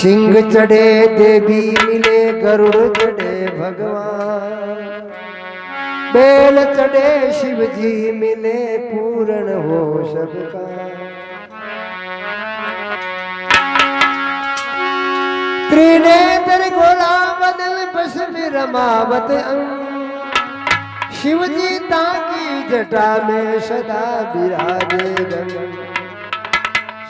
सिंह चढ़े देवी मिले गरुड़ चढ़े भगवान, बेल चढ़े शिव जी मिले पूर्ण हो सबका। त्रिनेत्र गोला बदल बसमि रमावत अंग, शिव जी ताकी जटा में सदा विराजे गंग,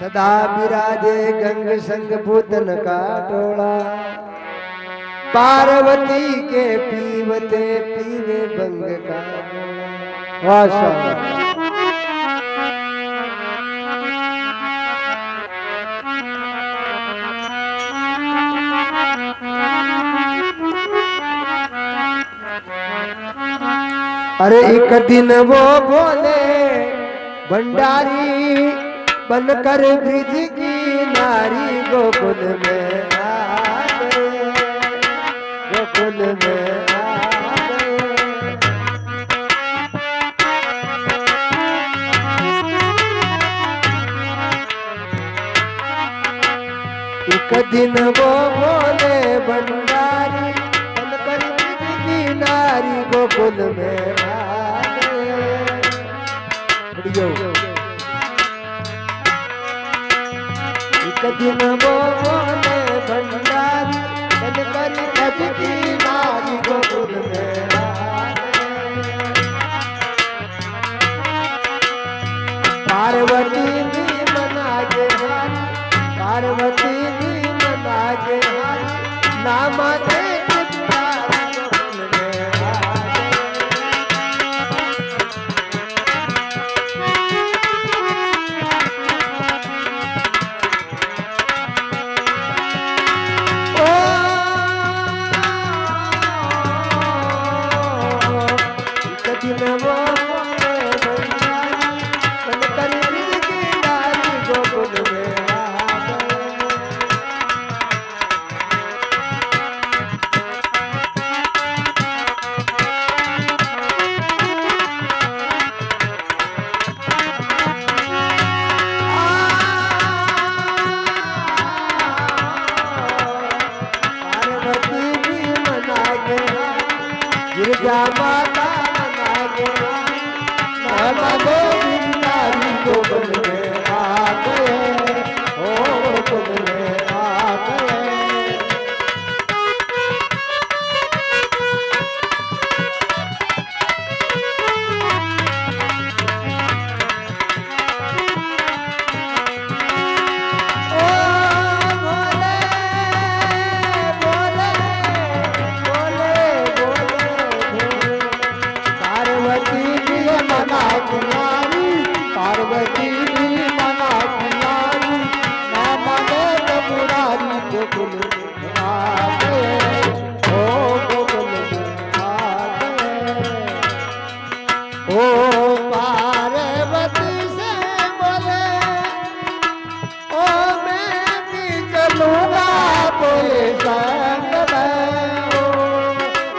सदा विराजे गंग संग पूतन का टोला, पार्वती के पीवते पीवे बंग का वासा। अरे एक दिन वो बोले भंडारी बनकर ब्रिज की नारी, गोकुल में आ गए, गोकुल में आ गए। एक दिन वो बोले भंडारी बनकर ब्रिज की नारी, गोकुल में आ गए। एक दिन वो बोले भंडारी बनकर ब्रिज की नारी, गोकुल में आ गए। पार्वती भी मना के हारी, पार्वती भी मना के हारी, नाम दे गिरजा माता मना गया, मामा गोविंदारी गोकुल में आ गए, ओ गोकुल में आ गए। पार्वती भी मना किनारी, मामा ने मुरारी गोकुल में आ गए, ओ गोकुल में आ गए। ओ पार्वती से बोले ओ मैं भी चलूंगा कोई संग में,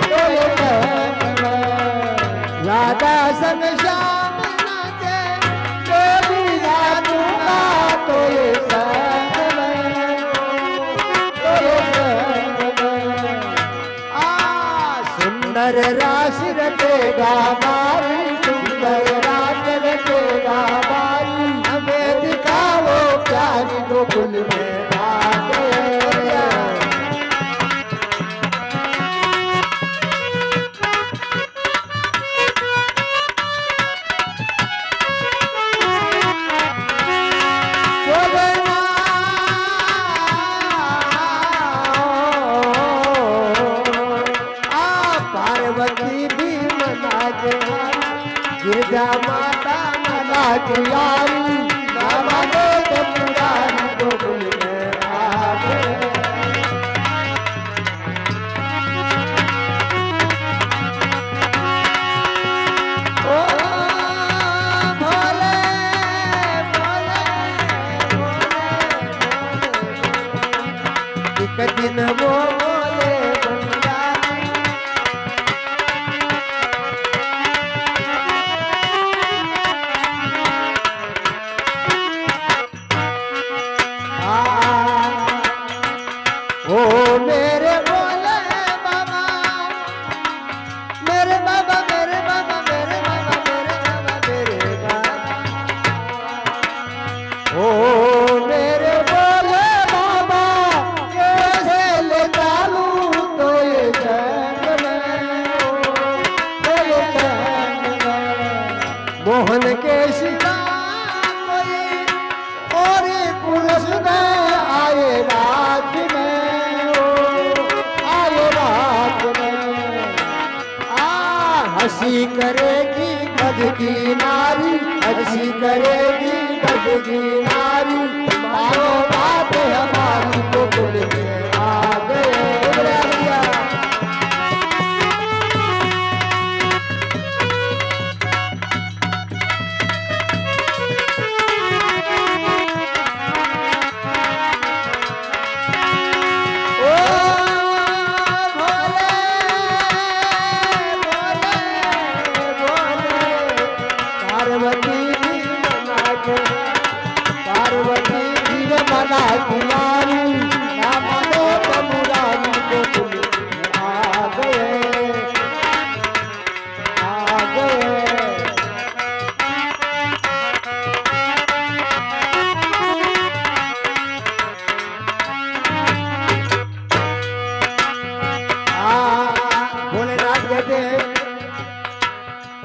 कोई संग में, राधा संग श्याम सुंदर रास रटेगा बारी, सुंदर रास रटेगा बारी, हमें दिखाओ प्यारी गोकुल में आ गए। गिरजा माता मना के यारी, मामा ने मुरारी गोकुल में आ गए। ओ भोले भोले भोले, एक दिन वो बोले भंडारी, हंसी करेगी गज की नारी, हंसी करेगी गज की नारी, मानो बात हमारी गोकुल में आ गए।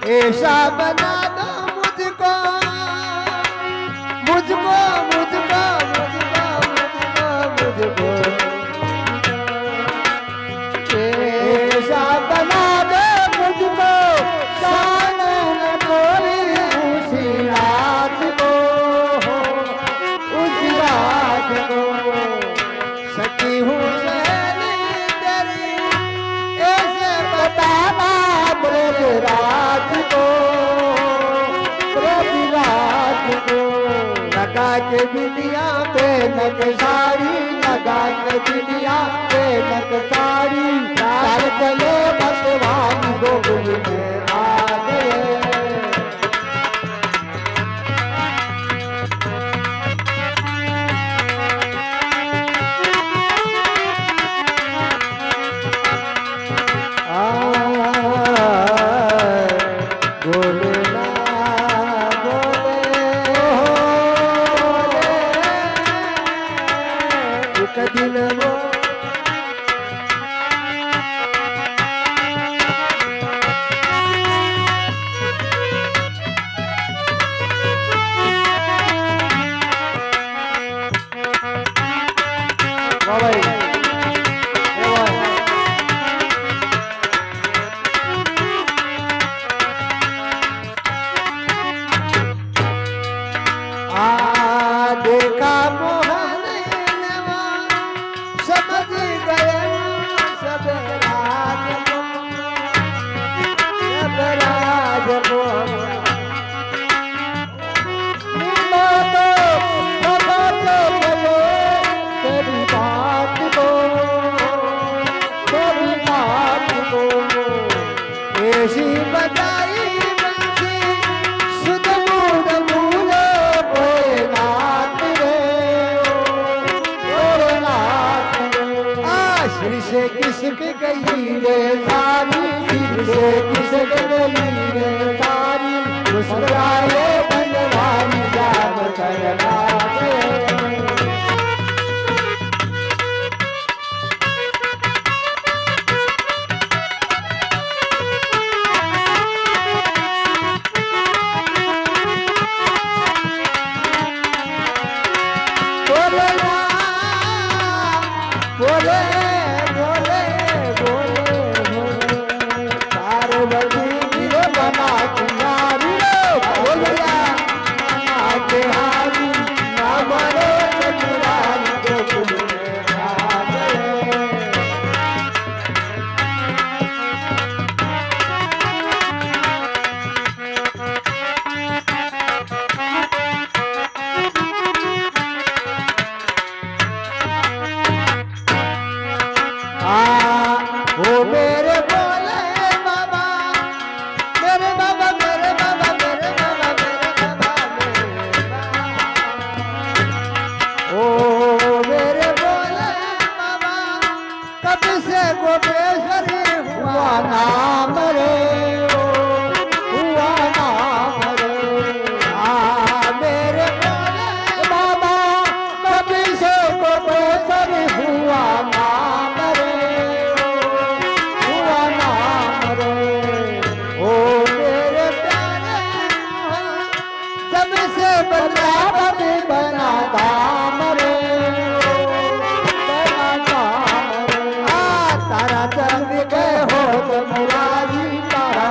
ऐसा बना दो मुझको मुझको मुझको मुझको मुझको मुझको ऐसा बना दो मुझको शान न कोई उसी रात को उसी रात को सकी हूँ तेरी ऐसे बताना रात को लगा के दुनिया पे नक साड़ी, लगा के दुनिया पे नक साड़ी, चार चले भगवान गोकुल में आ गए। देखा मोहन समझ गए सब राज तेरी बात को ऐसी बजाई से किसक गई रे सारी, से किसक गई रे सारी, मुस्कुराए बनवारी जाम करना तारा चंद गए हो तो मुरारी तारा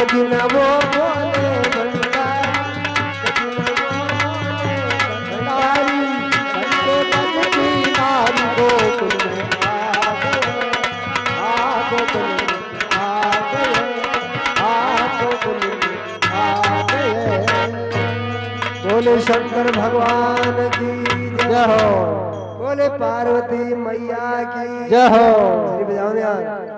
कभी न वो बोले भंडारी, भंडारी बनके बनती नारी गोकुल में आ गए, गोकुल में आ गए, गोकुल में आ गए। बोले शंकर भगवान की जय हो, बोले पार्वती मैया की जय हो। बजाओ यार।